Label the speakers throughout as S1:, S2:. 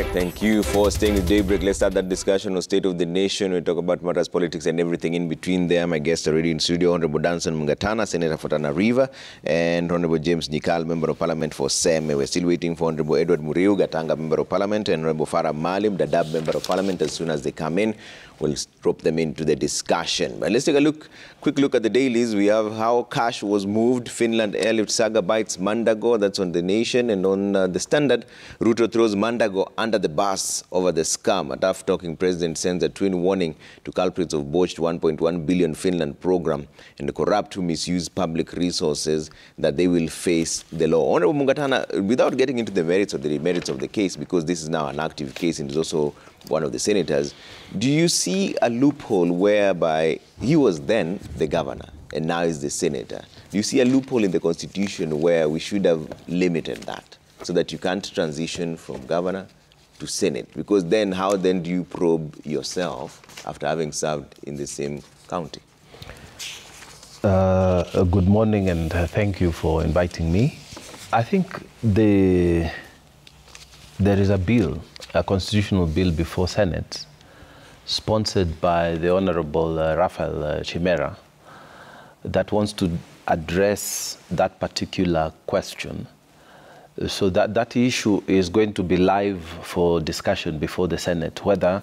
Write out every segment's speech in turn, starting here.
S1: right, thank you for staying with Daybreak. Let's start that discussion on State of the Nation. We talk about matters, politics, and everything in between there. My guests already in studio, Honorable Danson Mungatana, Senator for Tana River, and Honorable James Nyikal, Member of Parliament for Seme. We're still waiting for Honorable Edward Muriu, Gatanga, Member of Parliament, and Honorable Farah Malim, Dadaab, Member of Parliament. As soon as they come in, we'll drop them into the discussion. But let's take a quick look at the dailies. We have how cash was moved. Finland airlift saga bites Mandago. That's on the Nation. And on the Standard, Ruto throws Mandago under the bus over the scam. A tough-talking president sends a twin warning to culprits of botched 1.1 billion Finland program and the corrupt who misuse public resources, that they will face the law. Honorable Mungatana, without getting into the merits of the case, because this is now an active case and is also one of the senators, do you see a loophole whereby he was then the governor and now is the senator? Do you see a loophole in the Constitution where we should have limited that so that you can't transition from governor to Senate? Because then how then do you probe yourself after having served in the same county?
S2: Good morning, and thank you for inviting me. I think there is a bill, a constitutional bill before Senate, sponsored by the Honorable Raphael Chimera, that wants to address that particular question. So that issue is going to be live for discussion before the Senate, whether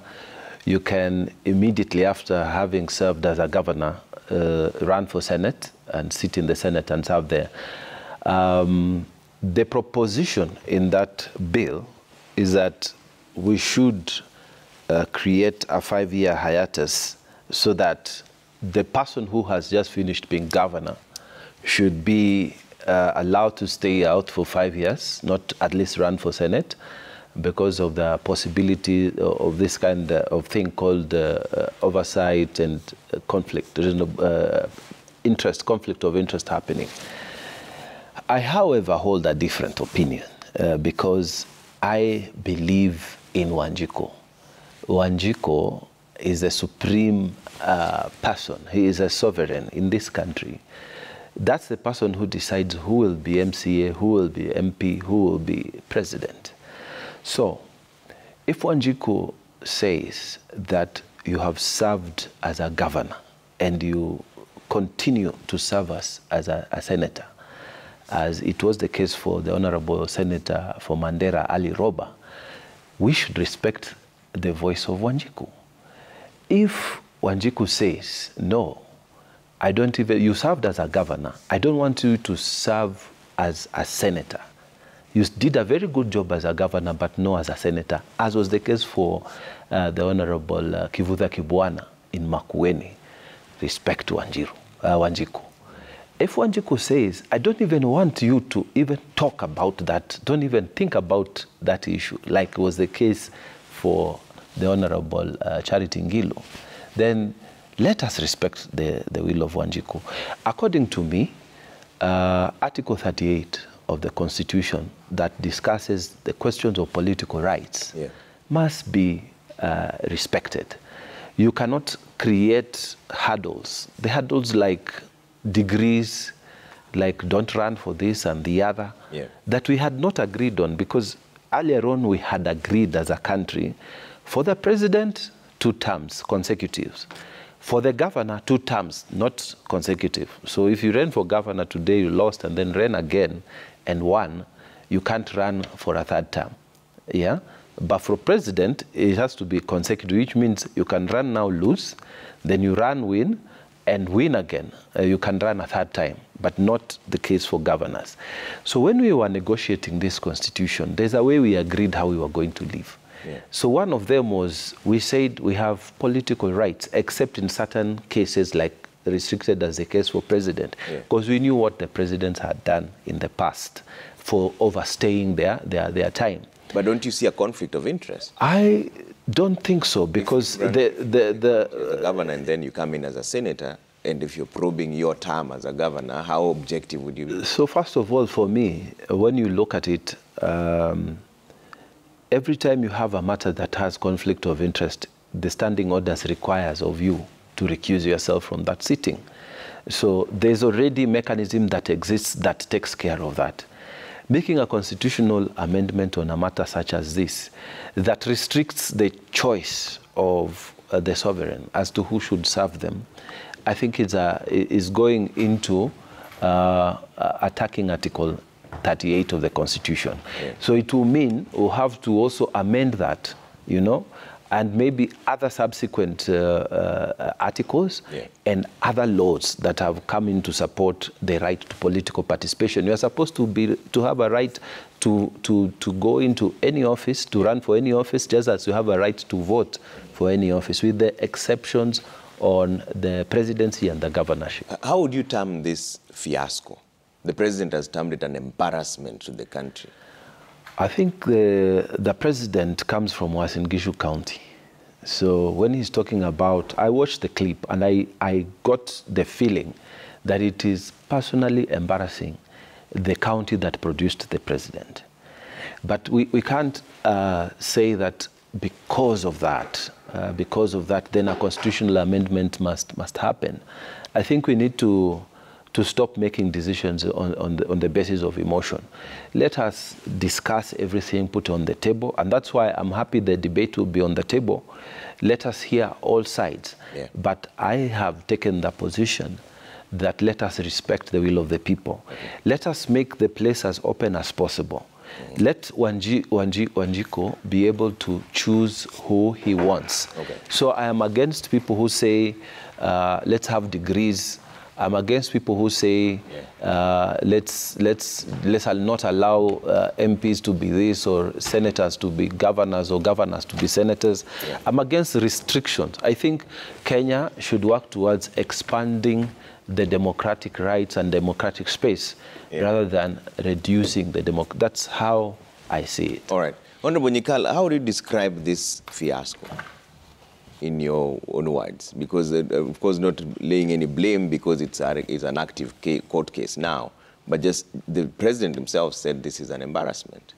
S2: you can immediately after having served as a governor run for Senate and sit in the Senate and serve there. The proposition in that bill is that we should create a 5-year hiatus so that the person who has just finished being governor should be allowed to stay out for 5 years, not at least run for Senate, because of the possibility of this kind of thing called oversight and conflict. There is no conflict of interest happening. I, however, hold a different opinion because I believe in Wanjiku. Wanjiku is a supreme person. He is a sovereign in this country. That's the person who decides who will be MCA, who will be MP, who will be president. So, if Wanjiku says that you have served as a governor and you continue to serve us as a senator, as it was the case for the Honorable Senator for Mandera, Ali Roba, we should respect the voice of Wanjiku. If Wanjiku says, no, I don't even, you served as a governor, I don't want you to serve as a senator. You did a very good job as a governor, but no as a senator, as was the case for the Honorable Kivutha Kibwana in Makueni. Respect to Wanjiku. If Wanjiku says, I don't even want you to even talk about that, don't even think about that issue, like was the case for the Honorable Charity Ngilu, then let us respect the will of Wanjiku. According to me, Article 38 of the Constitution that discusses the questions of political rights must be respected. You cannot create hurdles. The hurdles like degrees, like don't run for this and the other, that we had not agreed on, because earlier on we had agreed as a country for the president 2 terms consecutive. For the governor, 2 terms, not consecutive. So if you ran for governor today, you lost, and then ran again and won, you can't run for a 3rd term. Yeah? But for president, it has to be consecutive, which means you can run now, lose, then you run, win, and win again. You can run a 3rd time, but not the case for governors. So when we were negotiating this constitution, there's a way we agreed how we were going to live. So one of them was, we said we have political rights, except in certain cases like restricted as the case for president, because we knew what the presidents had done in the past for overstaying their time.
S1: But don't you see a conflict of interest?
S2: I don't think so, because
S1: the governor and then you come in as a senator, and if you're probing your term as a governor, how objective would you be?
S2: So first of all, for me, when you look at it, every time you have a matter that has conflict of interest, the standing orders requires of you to recuse yourself from that sitting. So there's already a mechanism that exists that takes care of that. making a constitutional amendment on a matter such as this that restricts the choice of the sovereign as to who should serve them, I think is going into attacking Article 38 of the Constitution. Yeah. So it will mean we'll have to also amend that, you know, and maybe other subsequent articles and other laws that have come in to support the right to political participation. You are supposed to have a right to go into any office, to run for any office, just as you have a right to vote for any office, with the exceptions on the presidency and the governorship.
S1: How would you term this fiasco? The president has termed it an embarrassment to the country.
S2: I think the president comes from Uasin Gishu County. So when he's talking about, I watched the clip and I got the feeling that it is personally embarrassing the county that produced the president. But we can't say that because of that, then a constitutional amendment must happen. I think we need to stop making decisions on the basis of emotion. Let us discuss everything, put on the table, and that's why I'm happy the debate will be on the table. Let us hear all sides. Yeah. But I have taken the position that let us respect the will of the people. Okay. Let us make the place as open as possible. Let Wanjiku be able to choose who he wants. Okay. So I am against people who say, let's have degrees. I'm against people who say, let's not allow MPs to be this, or senators to be governors, or governors to be senators. Yeah. I'm against restrictions. I think Kenya should work towards expanding the democratic rights and democratic space, rather than reducing the democracy. That's how I see it.
S1: All right. Honorable Nyikal, how do you describe this fiasco in your own words? Because, of course, not laying any blame, because it's an active court case now, but just the president himself said this is an embarrassment.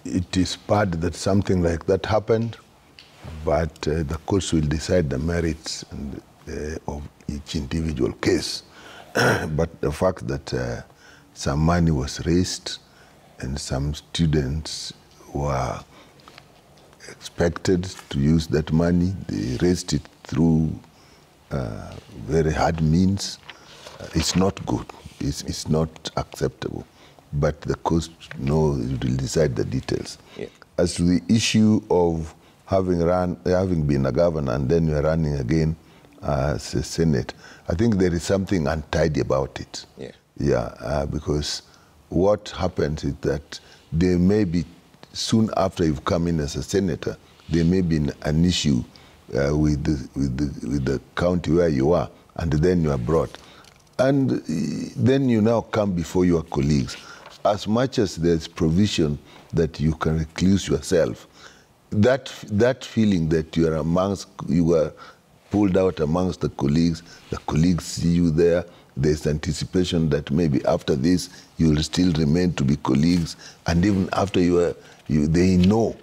S3: It is bad that something like that happened, but the courts will decide the merits of each individual case. But the fact that some money was raised and some students were expected to use that money, they raised it through very hard means, it's not good. It's not acceptable. But the court will decide the details. Yeah. As to the issue of having been a governor and then you're running again as a Senate, I think there is something untidy about it. Yeah. Yeah, because what happens is that there may be, soon after you've come in as a senator, there may be an issue with the county where you are, and then you are brought. And then you now come before your colleagues. As much as there's provision that you can recluse yourself, that feeling that you are pulled out amongst the colleagues see you there, there's anticipation that maybe after this you'll still remain to be colleagues, and even after they know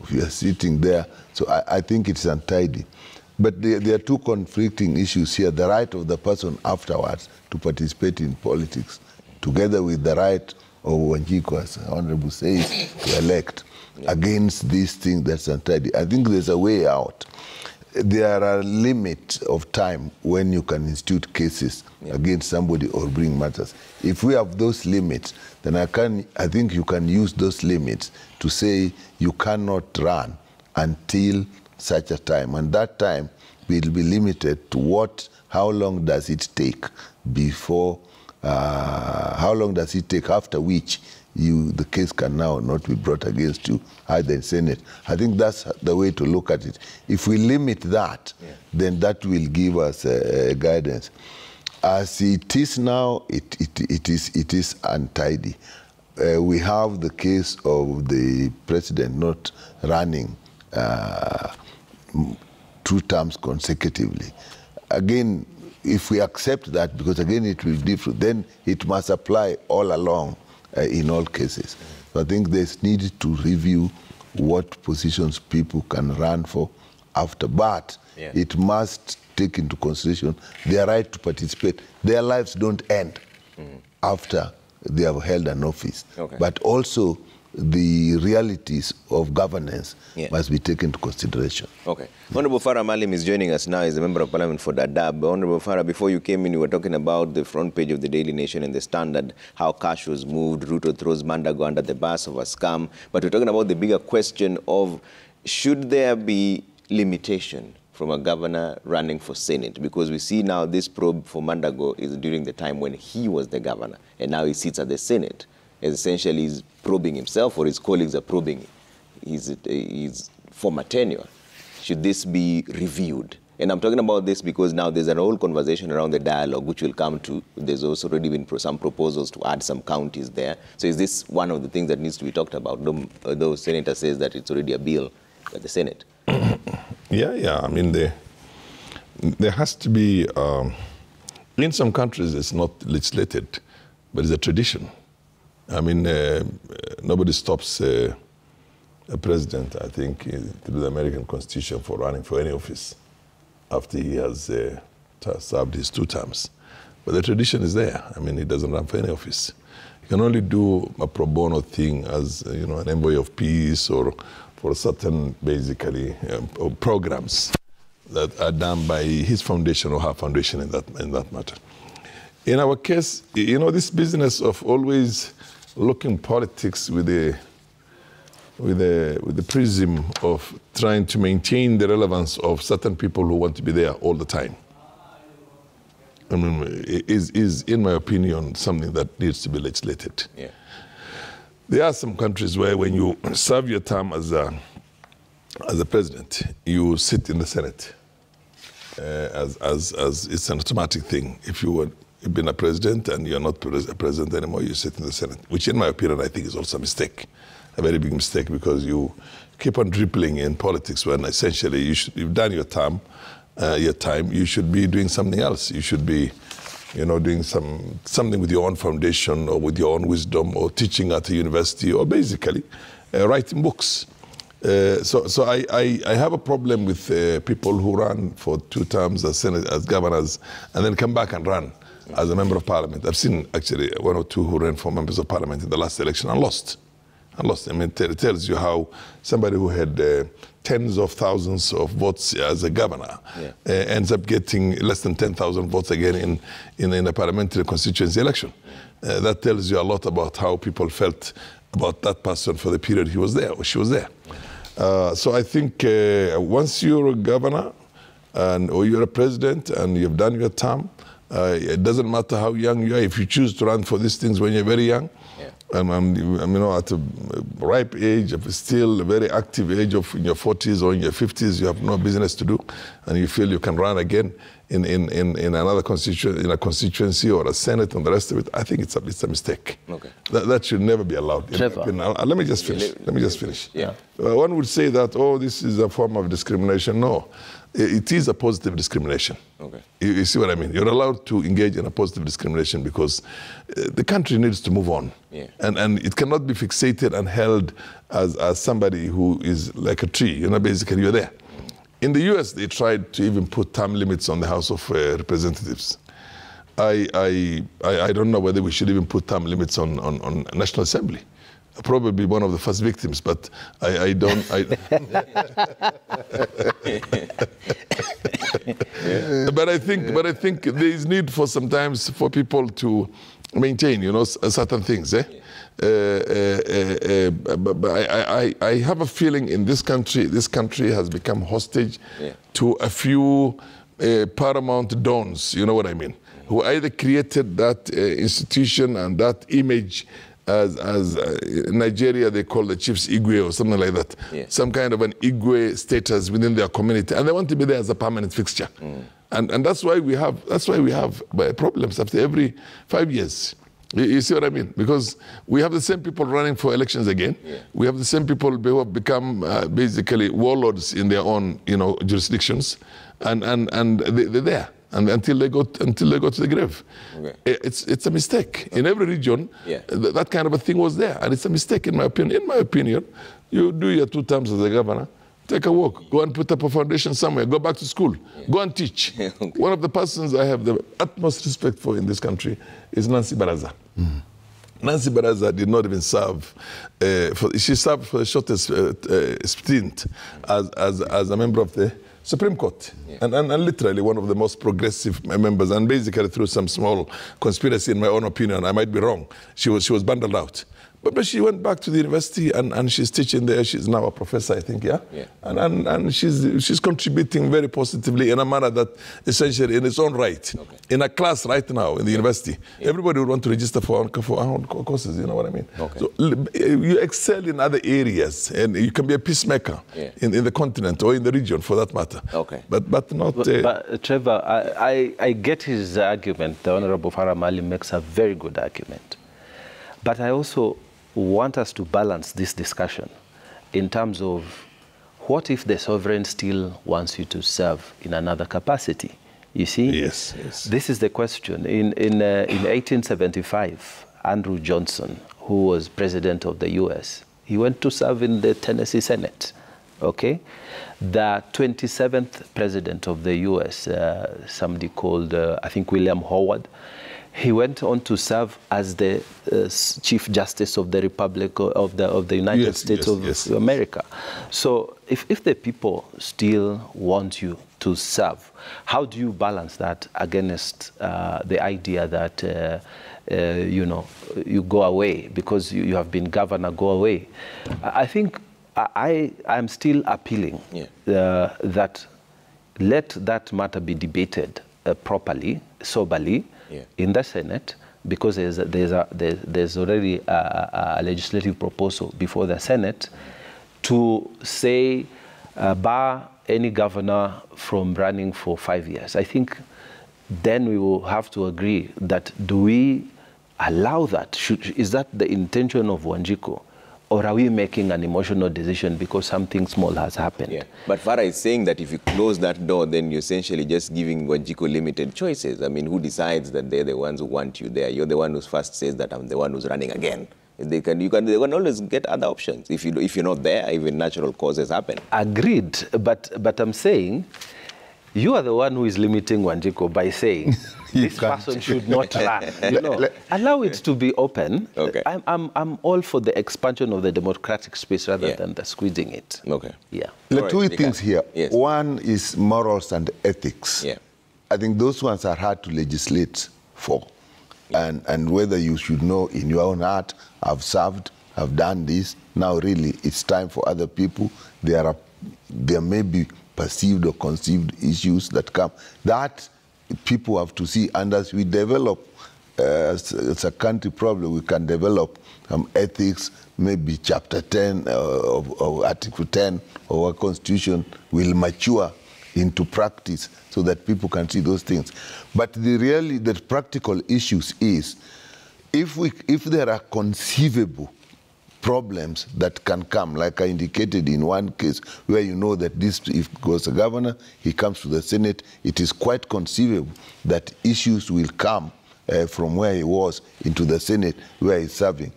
S3: you are sitting there. So I think it's untidy. But there are two conflicting issues here: the right of the person afterwards to participate in politics, together with the right of Wanjiku, as Honorable says, to elect, against these things that's untidy. I think there's a way out. There are limits of time when you can institute cases against somebody or bring matters. If we have those limits, then I think you can use those limits to say you cannot run until such a time. And that time will be limited to how long does it take before, how long does it take after which the case can now not be brought against you, either in Senate. I think that's the way to look at it. If we limit that, then that will give us guidance. As it is now, it is untidy. We have the case of the president not running 2 terms consecutively. Again, if we accept that, because again it will differ, then it must apply all along. In all cases. So I think there's need to review what positions people can run for after, but it must take into consideration their right to participate. Their lives don't end after they have held an office.
S1: Okay.
S3: But also the realities of governance must be taken into consideration.
S1: Okay. Honorable Farah Malim is joining us now as a member of parliament for Dadaab. Honorable Farah, before you came in, you were talking about the front page of the Daily Nation and the Standard, how cash was moved, Ruto throws Mandago under the bus of a scam. But we're talking about the bigger question of, should there be limitation from a governor running for Senate? Because we see now this probe for Mandago is during the time when he was the governor, and now he sits at the Senate. Essentially, he's probing himself, or his colleagues are probing his former tenure. Should this be reviewed? And I'm talking about this because now there's an whole conversation around the dialogue, which will come to. There's also already been some proposals to add some counties there. So is this one of the things that needs to be talked about? Though Senator says that it's already a bill at the Senate.
S4: Yeah. I mean, there has to be, in some countries it's not legislated, but it's a tradition. I mean, nobody stops a president, I think, through the American Constitution for running for any office after he has served his 2 terms. But the tradition is there. I mean, he doesn't run for any office. You can only do a pro bono thing as, an envoy of peace or for certain, basically, programs that are done by his foundation or her foundation in that matter. In our case, this business of always looking politics with the prism of trying to maintain the relevance of certain people who want to be there all the time, I mean, is in my opinion, something that needs to be legislated.
S1: Yeah. There
S4: are some countries where when you serve your term as a president, you sit in the Senate as it's an automatic thing. If you've been a president and you're not a president anymore, you sit in the Senate, which in my opinion, I think is also a mistake, a very big mistake, because you keep on dribbling in politics when essentially you've done your time, you should be doing something else. You should be, doing something with your own foundation or with your own wisdom, or teaching at a university, or basically writing books. So I have a problem with people who run for 2 terms as governors and then come back and run as a member of parliament. I've seen actually 1 or 2 who ran for members of parliament in the last election and lost. I mean, it tells you how somebody who had tens of thousands of votes as a governor ends up getting less than 10,000 votes again in a parliamentary constituency election. That tells you a lot about how people felt about that person for the period he was there or she was there. So I think once you're a governor or you're a president and you've done your term, it doesn't matter how young you are. If you choose to run for these things when you're very young, at a ripe age, still a very active age of in your 40s or in your 50s, you have no business to do, and you feel you can run again in another constituency or a Senate and the rest of it, I think it's a mistake. Okay. That should never be allowed. Let me just finish.
S1: Yeah.
S4: One would say that, this is a form of discrimination. No. It is a positive discrimination. Okay. You see what I mean? You're allowed to engage in a positive discrimination because the country needs to move on. Yeah. And it cannot be fixated and held as somebody who is like a tree. Basically you're there. In the US, they tried to even put term limits on the House of Representatives. I don't know whether we should even put term limits on National Assembly. Probably one of the first victims, but I don't. But I think there is need for sometimes for people to maintain, certain things. I have a feeling in this country has become hostage to a few paramount dons. You know what I mean? Who either created that institution and that image. As in Nigeria, they call the chiefs Igwe or something like that. Yeah. Some kind of an Igwe status within their community, and they want to be there as a permanent fixture. And that's why we have problems after every 5 years. You see what I mean? Because we have the same people running for elections again. Yeah. We have the same people who have become basically warlords in their own jurisdictions, and they're there. And until they go to the grave. Okay. It's a mistake. In every region, that kind of a thing was there. And it's a mistake in my opinion. In my opinion, you do your 2 terms as a governor, take a walk, go and put up a foundation somewhere, go back to school, go and teach. Okay. One of the persons I have the utmost respect for in this country is Nancy Baraza. Nancy Baraza did not even serve. She served for the shortest stint as a member of the Supreme Court, and literally one of the most progressive members. And basically, through some small conspiracy, in my own opinion, I might be wrong, she was bundled out. But she went back to the university and she's teaching there. She's now a professor, I think, yeah? And she's contributing very positively in a manner that essentially in its own right, in a class right now in the university, everybody would want to register for our own courses, you know what I mean? So you excel in other areas and you can be a peacemaker in the continent or in the region for that matter. But not...
S2: But Trevor, I get his argument. The Honorable Farah Maalim makes a very good argument. But I also want us to balance this discussion in terms of what if the sovereign still wants you to serve in another capacity? You see?
S4: Yes.
S2: This is the question. In 1875, Andrew Johnson, who was president of the US, he went to serve in the Tennessee Senate, okay? The 27th president of the US, somebody called, I think, William Howard, he went on to serve as the Chief Justice of the Republic of the United States of America. So if the people still want you to serve, how do you balance that against the idea that, you know, you go away because you have been governor, go away? I think I'm still appealing that let that matter be debated properly, soberly, in the Senate, because there's already a legislative proposal before the Senate to say bar any governor from running for 5 years. I think then we will have to agree that do we allow that? Is that the intention of Wanjiku? Or are we making an emotional decision because something small has happened?
S1: But Farah is saying that if you close that door, then you're essentially just giving Wanjiku limited choices. I mean, who decides that they're the ones who want you there? You're the one who first says that I'm the one who's running again. They can always get other options. If you're not there, even natural causes happen.
S2: Agreed, but I'm saying you are the one who is limiting Wanjiku by saying this person should not run. You know, allow it to be open. I'm all for the expansion of the democratic space rather than the squeezing it.
S3: There are two things here. One is morals and ethics. I think those ones are hard to legislate for. And whether you should know in your own heart, I've served, I've done this, now really it's time for other people. There may be perceived or conceived issues that come. That people have to see, and as we develop, it's a country problem, we can develop ethics, maybe Chapter 10 or Article 10 of our Constitution will mature into practice so that people can see those things. But the practical issues is, if there are conceivable problems that can come, like I indicated in one case where you know that this, if he goes a governor, he comes to the Senate, it is quite conceivable that issues will come from where he was into the Senate where he's serving.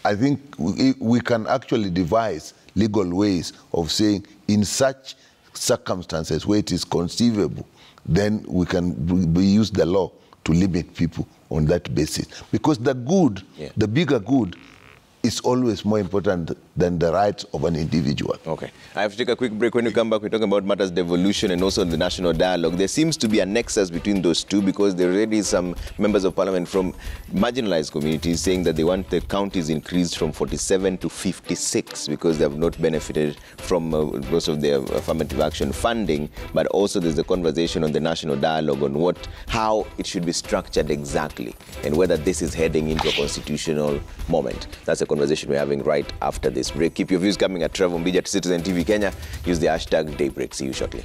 S3: I think we can actually devise legal ways of saying in such circumstances where it is conceivable, then we can use the law to limit people on that basis. Because the good, the bigger good, is always more important than the rights of an individual.
S1: I have to take a quick break. When we come back, we're talking about matters devolution and also the national dialogue. There seems to be a nexus between those two because there already is some members of parliament from marginalized communities saying that they want the counties increased from 47 to 56 because they have not benefited from most of their affirmative action funding. But also there's the conversation on the national dialogue on how it should be structured exactly and whether this is heading into a constitutional moment. That's a conversation we're having right after this break. Keep your views coming at Trevor Mbija to Citizen TV Kenya. Use the hashtag Daybreak. See you shortly.